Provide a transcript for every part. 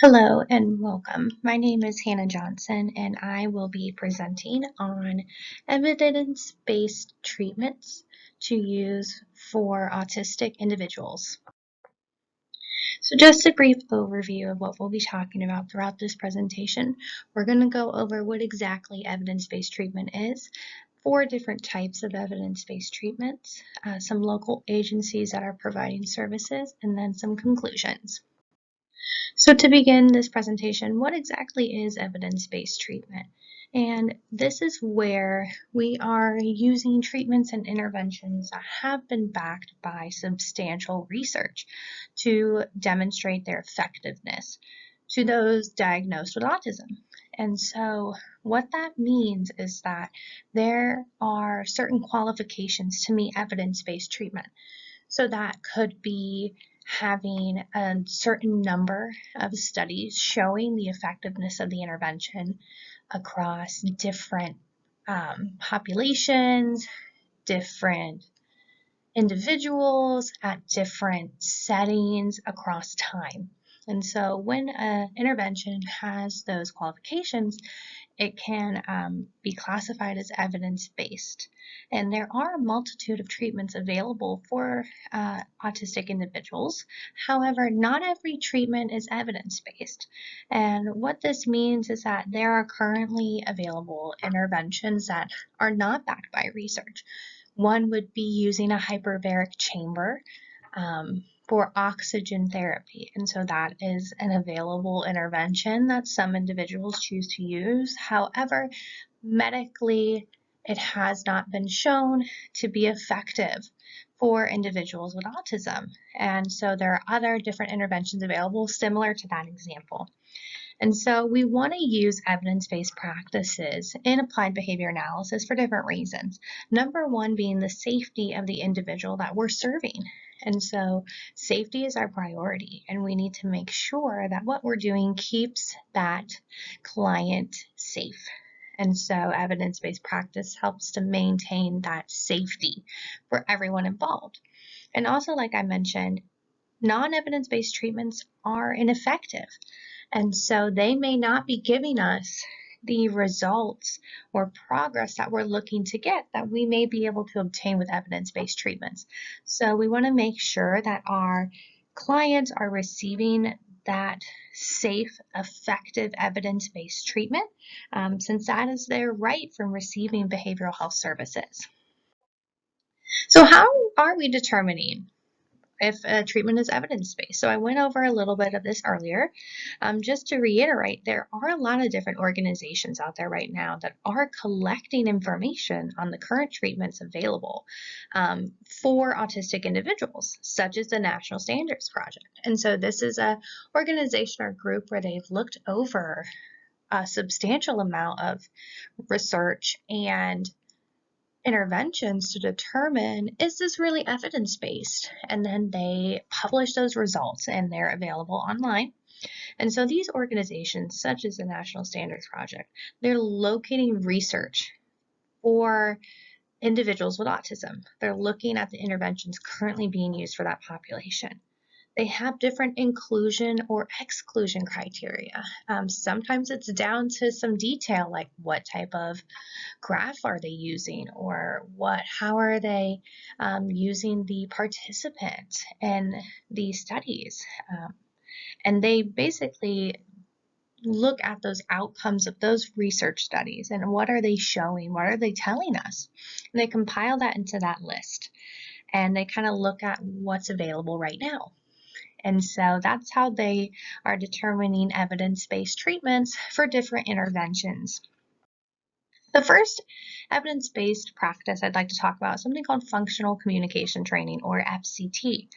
Hello and welcome. My name is Hannah Johnson and I will be presenting on evidence-based treatments to use for autistic individuals. So just a brief overview of what we'll be talking about throughout this presentation. We're going to go over what exactly evidence-based treatment is, 4 different types of evidence-based treatments, some local agencies that are providing services, and then some conclusions. So to begin this presentation, what exactly is evidence-based treatment? And this is where we are using treatments and interventions that have been backed by substantial research to demonstrate their effectiveness to those diagnosed with autism. And so what that means is that there are certain qualifications to meet evidence-based treatment. So that could be having a certain number of studies showing the effectiveness of the intervention across different populations, different individuals at different settings across time. And so when an intervention has those qualifications, it can be classified as evidence-based. And there are a multitude of treatments available for autistic individuals. However, not every treatment is evidence-based. And what this means is that there are currently available interventions that are not backed by research. One would be using a hyperbaric chamber for oxygen therapy. And so that is an available intervention that some individuals choose to use. However, medically, it has not been shown to be effective for individuals with autism. And so there are other different interventions available similar to that example. And so we want to use evidence-based practices in applied behavior analysis for different reasons. Number one being the safety of the individual that we're serving. And so safety is our priority, and we need to make sure that what we're doing keeps that client safe. And so evidence-based practice helps to maintain that safety for everyone involved. And also, like I mentioned, non-evidence-based treatments are ineffective. And so they may not be giving us the results or progress that we're looking to get that we may be able to obtain with evidence-based treatments. So we want to make sure that our clients are receiving that safe, effective evidence-based treatment, since that is their right from receiving behavioral health services. So how are we determining if a treatment is evidence-based? So I went over a little bit of this earlier. Just to reiterate, there are a lot of different organizations out there right now that are collecting information on the current treatments available for autistic individuals, such as the National Standards Project. And so this is an organization or group where they've looked over a substantial amount of research and interventions to determine, is this really evidence-based? And then they publish those results and they're available online. And so these organizations, such as the National Standards Project, they're locating research for individuals with autism. They're looking at the interventions currently being used for that population. They have different inclusion or exclusion criteria. Sometimes it's down to some detail, like what type of graph are they using, or how are they using the participant in these studies. And they basically look at those outcomes of those research studies and what are they showing, what are they telling us. And they compile that into that list, and they kind of look at what's available right now. And so that's how they are determining evidence-based treatments for different interventions. The first evidence-based practice I'd like to talk about is something called functional communication training, or FCT.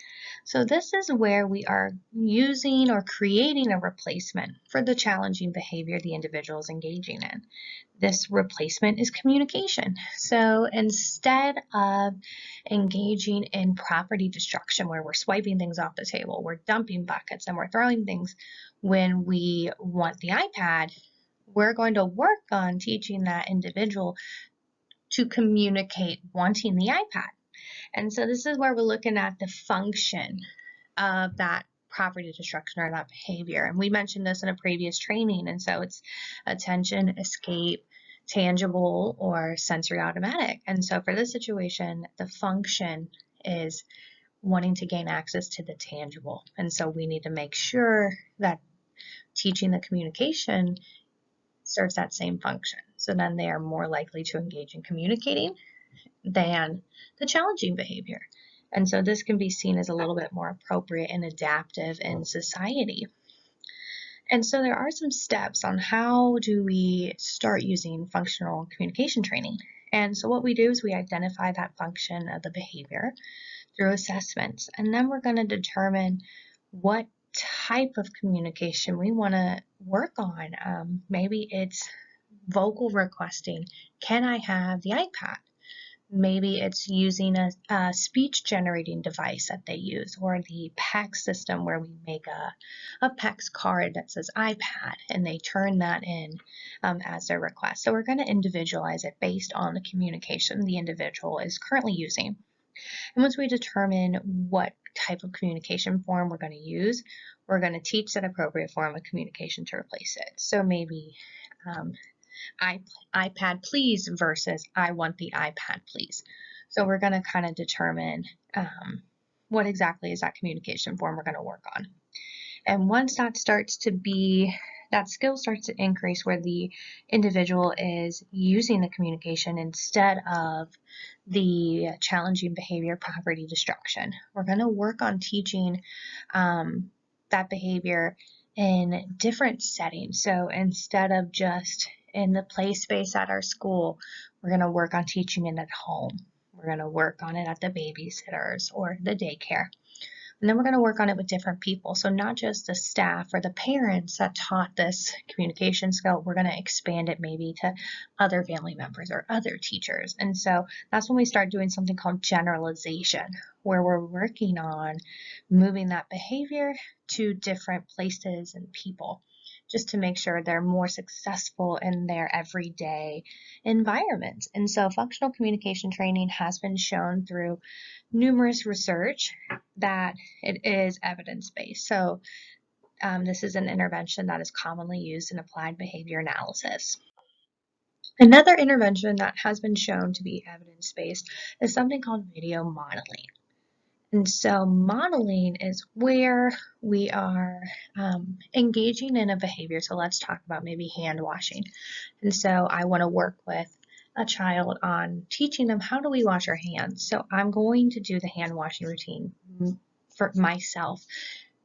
So this is where we are using or creating a replacement for the challenging behavior the individual is engaging in. This replacement is communication. So instead of engaging in property destruction, where we're swiping things off the table, we're dumping buckets, and we're throwing things when we want the iPad, we're going to work on teaching that individual to communicate wanting the iPad. And so this is where we're looking at the function of that property destruction or that behavior. And we mentioned this in a previous training. And so it's attention, escape, tangible, or sensory automatic. And so for this situation, the function is wanting to gain access to the tangible. And so we need to make sure that teaching the communication serves that same function. So then they are more likely to engage in communicating than the challenging behavior. And so this can be seen as a little bit more appropriate and adaptive in society. And so there are some steps on how do we start using functional communication training. And so what we do is we identify that function of the behavior through assessments, and then we're going to determine what type of communication we want to work on. Maybe it's vocal requesting. Can I have the iPad? Maybe it's using a speech generating device that they use, or the PACS system where we make a PACS card that says iPad and they turn that in as their request. So we're going to individualize it based on the communication the individual is currently using. And once we determine what type of communication form we're going to use, we're going to teach that appropriate form of communication to replace it. So maybe iPad please versus I want the iPad please. So we're going to kind of determine what exactly is that communication form we're going to work on. And once that skill starts to increase where the individual is using the communication instead of the challenging behavior property destruction, we're going to work on teaching that behavior in different settings. So instead of just in the play space at our school, we're going to work on teaching it at home. We're going to work on it at the babysitters or the daycare. And then we're going to work on it with different people. So not just the staff or the parents that taught this communication skill, we're going to expand it maybe to other family members or other teachers. And so that's when we start doing something called generalization, where we're working on moving that behavior to different places and people, just to make sure they're more successful in their everyday environments. And so functional communication training has been shown through numerous research that it is evidence-based. So this is an intervention that is commonly used in applied behavior analysis. Another intervention that has been shown to be evidence-based is something called video modeling. And so modeling is where we are engaging in a behavior. So let's talk about maybe hand washing. And so I want to work with a child on teaching them how do we wash our hands. So I'm going to do the hand washing routine for myself.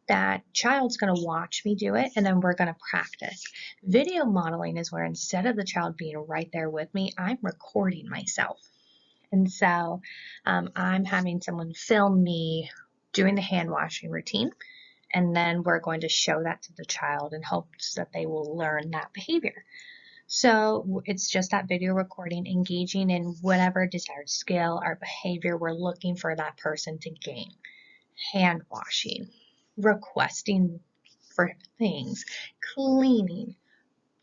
That child's going to watch me do it, and then we're going to practice. Video modeling is where instead of the child being right there with me, I'm recording myself. And so I'm having someone film me doing the hand washing routine, and then we're going to show that to the child in hopes that they will learn that behavior. So it's just that video recording, engaging in whatever desired skill or behavior we're looking for that person to gain. Hand washing, requesting for things, cleaning,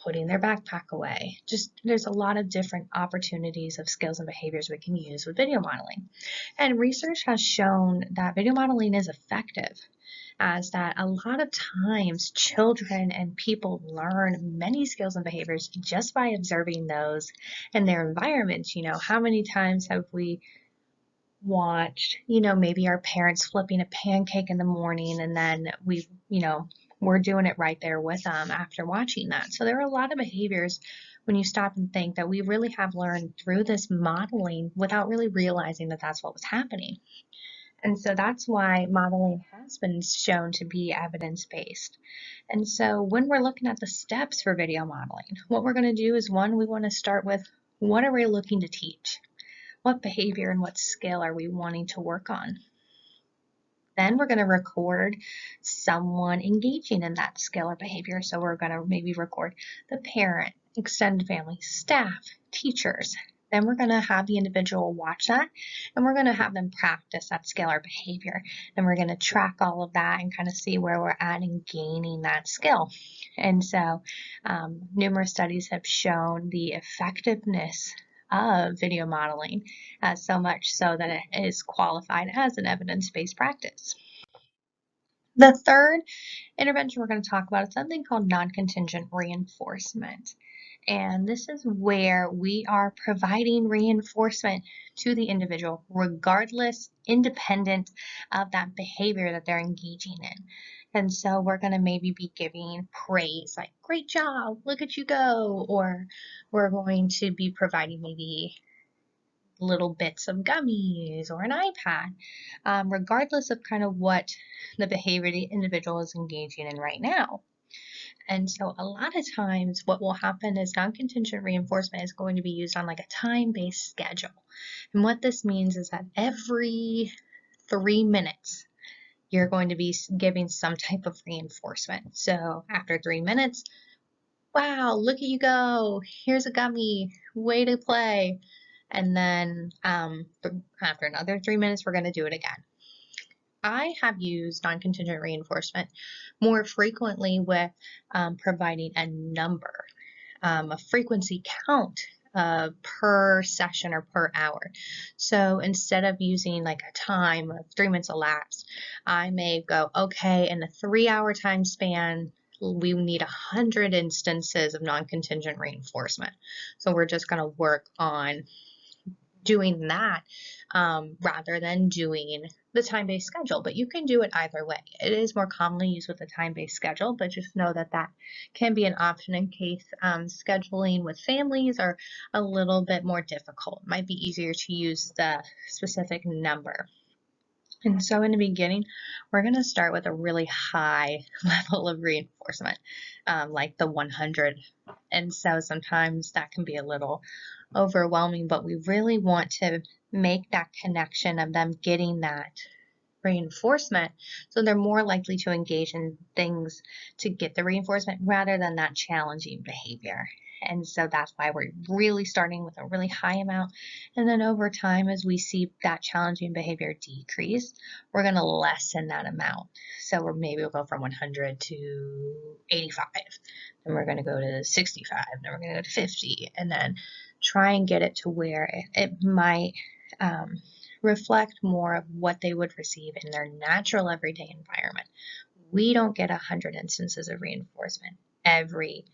putting their backpack away. Just there's a lot of different opportunities of skills and behaviors we can use with video modeling. And research has shown that video modeling is effective, as that a lot of times children and people learn many skills and behaviors just by observing those in their environments. How many times have we watched, maybe our parents flipping a pancake in the morning, and then we're doing it right there with them after watching that. So there are a lot of behaviors when you stop and think that we really have learned through this modeling without really realizing that that's what was happening. And so that's why modeling has been shown to be evidence-based. And so when we're looking at the steps for video modeling, what we're going to do is, one, we want to start with what are we looking to teach? What behavior and what skill are we wanting to work on? Then we're going to record someone engaging in that skill or behavior. So we're going to maybe record the parent, extended family, staff, teachers. Then we're going to have the individual watch that, and we're going to have them practice that skill or behavior. And we're going to track all of that and kind of see where we're at in gaining that skill. And so numerous studies have shown the effectiveness of video modeling, so much so that it is qualified as an evidence-based practice. The third intervention we're going to talk about is something called non-contingent reinforcement. And this is where we are providing reinforcement to the individual, regardless, independent of that behavior that they're engaging in. And so we're going to maybe be giving praise, like, great job, look at you go, or we're going to be providing maybe little bits of gummies or an iPad, regardless of kind of what the behavior the individual is engaging in right now. And so a lot of times what will happen is non-contingent reinforcement is going to be used on like a time-based schedule. And what this means is that every 3 minutes, you're going to be giving some type of reinforcement. So after 3 minutes, wow, look at you go, here's a gummy, way to play. And then after another 3 minutes, we're going to do it again. I have used non-contingent reinforcement more frequently with providing a number, a frequency count per session or per hour. So instead of using like a time of 3 minutes elapsed, I may go, okay, in a 3-hour time span, we need 100 instances of non-contingent reinforcement. So we're just going to work on doing that rather than doing the time-based schedule. But you can do it either way. It is more commonly used with a time-based schedule, but just know that that can be an option in case scheduling with families are a little bit more difficult. It might be easier to use the specific number. And so in the beginning, we're going to start with a really high level of reinforcement, like the 100. And so sometimes that can be a little overwhelming, but we really want to make that connection of them getting that reinforcement so they're more likely to engage in things to get the reinforcement rather than that challenging behavior. And so that's why we're really starting with a really high amount. And then over time, as we see that challenging behavior decrease, we're going to lessen that amount. So maybe we'll go from 100 to 85, then we're going to go to 65, then we're going to go to 50, and then try and get it to where it might reflect more of what they would receive in their natural everyday environment. We don't get 100 instances of reinforcement every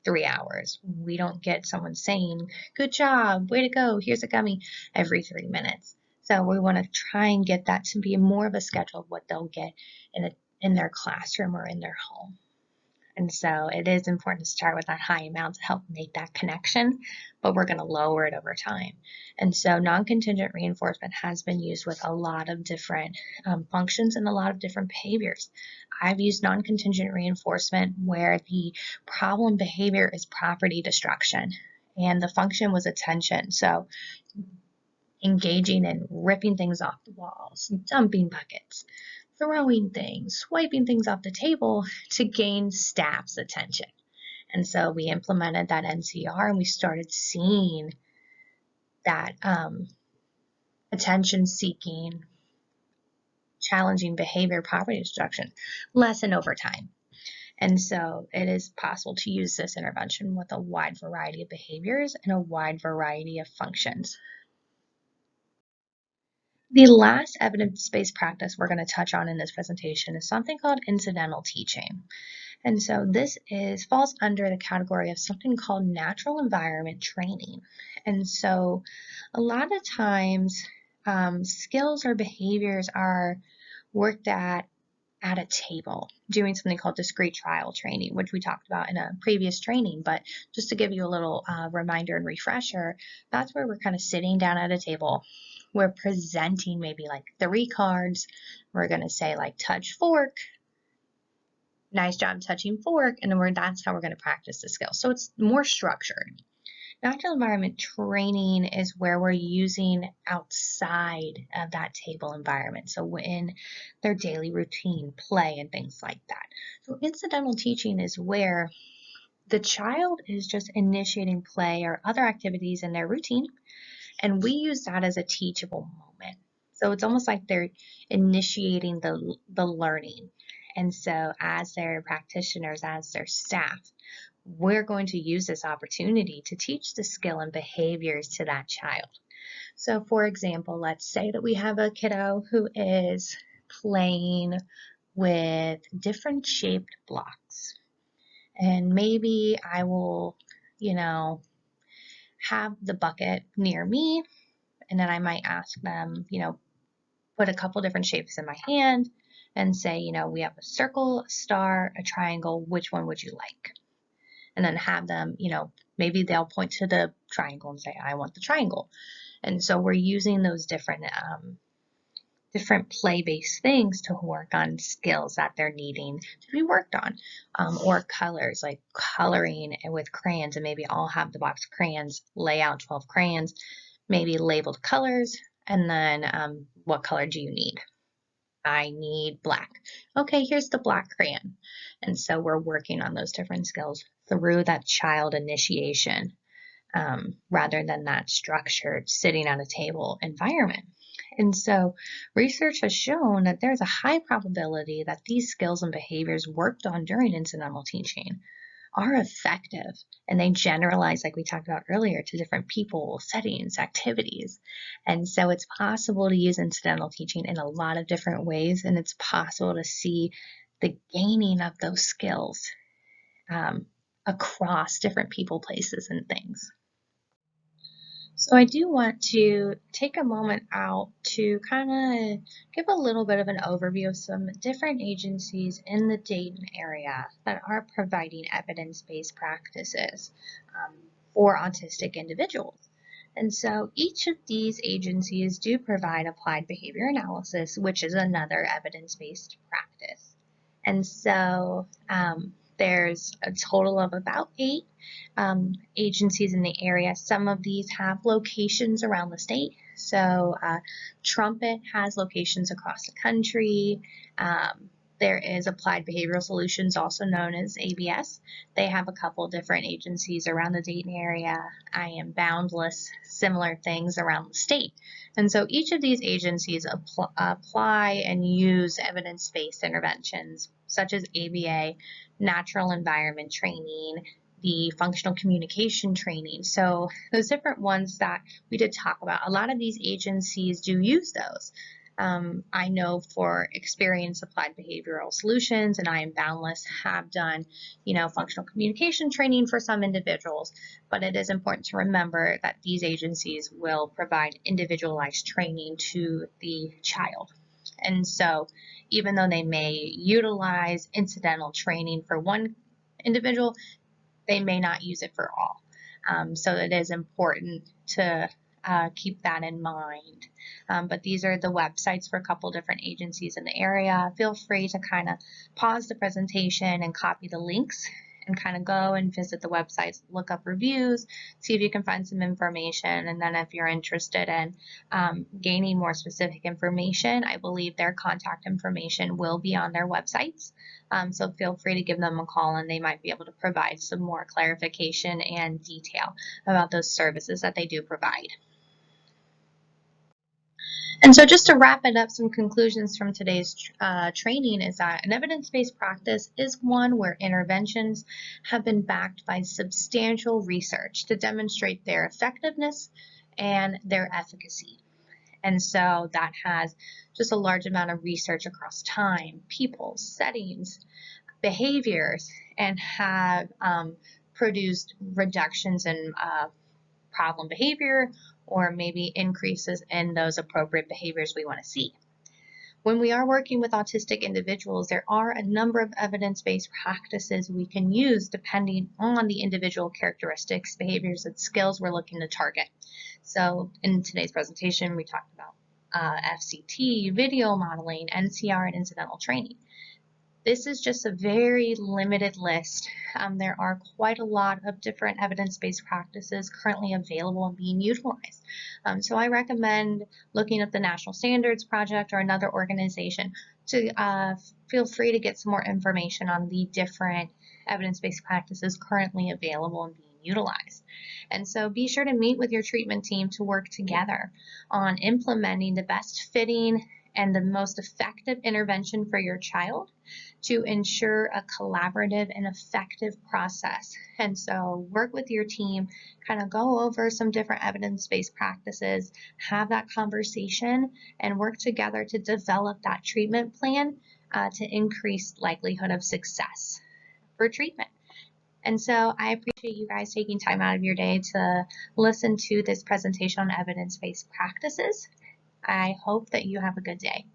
3 hours. We don't get someone saying, good job, way to go, here's a gummy, every 3 minutes. So we want to try and get that to be more of a schedule of what they'll get in their classroom or in their home. And so it is important to start with that high amount to help make that connection, but we're going to lower it over time. And so non-contingent reinforcement has been used with a lot of different functions and a lot of different behaviors. I've used non-contingent reinforcement where the problem behavior is property destruction and the function was attention. So engaging in ripping things off the walls, dumping buckets, throwing things, swiping things off the table to gain staff's attention. And so we implemented that NCR and we started seeing that attention-seeking, challenging behavior, property destruction lessen over time. And so it is possible to use this intervention with a wide variety of behaviors and a wide variety of functions. The last evidence-based practice we're going to touch on in this presentation is something called incidental teaching. And so this falls under the category of something called natural environment training. And so a lot of times skills or behaviors are worked at a table, doing something called discrete trial training, which we talked about in a previous training. But just to give you a little reminder and refresher, that's where we're kind of sitting down at a table. We're presenting maybe like 3 cards. We're going to say like touch fork, nice job touching fork, and then that's how we're going to practice the skill. So it's more structured. Natural environment training is where we're using outside of that table environment. So in their daily routine, play, and things like that. So incidental teaching is where the child is just initiating play or other activities in their routine, and we use that as a teachable moment. So it's almost like they're initiating the learning. And so as their practitioners, as their staff, we're going to use this opportunity to teach the skill and behaviors to that child. So for example, let's say that we have a kiddo who is playing with different shaped blocks. And maybe I will, have the bucket near me, and then I might ask them, put a couple different shapes in my hand and say, we have a circle, a star, a triangle, which one would you like? And then have them, maybe they'll point to the triangle and say, I want the triangle. And so we're using those different play-based things to work on skills that they're needing to be worked on, or colors, like coloring with crayons, and maybe I'll have the box of crayons, lay out 12 crayons, maybe labeled colors, and then what color do you need? I need black. Okay, here's the black crayon. And so we're working on those different skills through that child initiation, rather than that structured sitting at a table environment. And so research has shown that there's a high probability that these skills and behaviors worked on during incidental teaching are effective, and they generalize, like we talked about earlier, to different people, settings, activities. And so it's possible to use incidental teaching in a lot of different ways, and it's possible to see the gaining of those skills across different people, places, and things. So I do want to take a moment out to kind of give a little bit of an overview of some different agencies in the Dayton area that are providing evidence-based practices for autistic individuals. And so each of these agencies do provide applied behavior analysis, which is another evidence-based practice. And so there's a total of about 8 agencies in the area. Some of these have locations around the state. So Trumpet has locations across the country. There is Applied Behavioral Solutions, also known as ABS. They have a couple different agencies around the Dayton area. I Am Boundless, similar things around the state. And so each of these agencies apply and use evidence-based interventions such as ABA, natural environment training, the functional communication training. So those different ones that we did talk about, a lot of these agencies do use those. I know for Experience Applied Behavioral Solutions and I Am Boundless have done, functional communication training for some individuals, but it is important to remember that these agencies will provide individualized training to the child. And so even though they may utilize incidental training for one individual, they may not use it for all. So it is important to keep that in mind. But these are the websites for a couple different agencies in the area. Feel free to kind of pause the presentation and copy the links and kind of go and visit the websites, look up reviews, see if you can find some information. And then if you're interested in gaining more specific information, I believe their contact information will be on their websites. So feel free to give them a call and they might be able to provide some more clarification and detail about those services that they do provide. And so just to wrap it up, some conclusions from today's training is that an evidence-based practice is one where interventions have been backed by substantial research to demonstrate their effectiveness and their efficacy. And so that has just a large amount of research across time, people, settings, behaviors, and have produced reductions in problem behavior, or maybe increases in those appropriate behaviors we want to see. When we are working with autistic individuals, there are a number of evidence-based practices we can use depending on the individual characteristics, behaviors, and skills we're looking to target. So in today's presentation, we talked about FCT, video modeling, NCR, and incidental training. This is just a very limited list. There are quite a lot of different evidence-based practices currently available and being utilized. So I recommend looking up the National Standards Project or another organization to feel free to get some more information on the different evidence-based practices currently available and being utilized. And so be sure to meet with your treatment team to work together on implementing the best fitting and the most effective intervention for your child to ensure a collaborative and effective process. And so work with your team, kind of go over some different evidence-based practices, have that conversation, and work together to develop that treatment plan to increase likelihood of success for treatment. And so I appreciate you guys taking time out of your day to listen to this presentation on evidence-based practices. I hope that you have a good day.